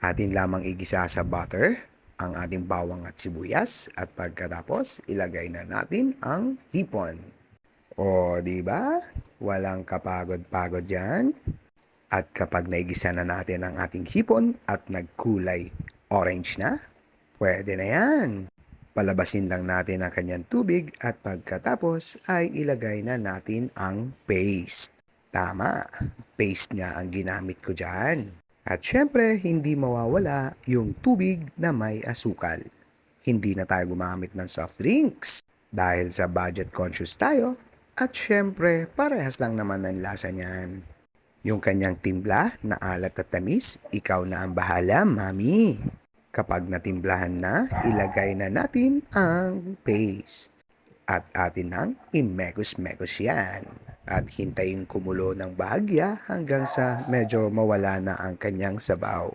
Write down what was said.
Atin lamang igisa sa butter ang ating bawang at sibuyas at pagkatapos ilagay na natin ang hipon. O, di ba? Walang kapagod-pagod yan. At kapag naigisa na natin ang ating hipon at nagkulay orange na, pwede na yan. Palabasin lang natin ang kanyang tubig at pagkatapos ay ilagay na natin ang paste. Tama, paste nga ang ginamit ko dyan. At syempre, hindi mawawala yung tubig na may asukal. Hindi na tayo gumamit ng soft drinks dahil sa budget conscious tayo. At syempre, parehas lang naman ang lasa niyan. Yung kanyang timpla na alat at tamis, ikaw na ang bahala, mami. Kapag natimplahan na, ilagay na natin ang paste. At atin nang imekos-mekos yan. At hintayin kumulo ng bahagya hanggang sa medyo mawala na ang kanyang sabaw.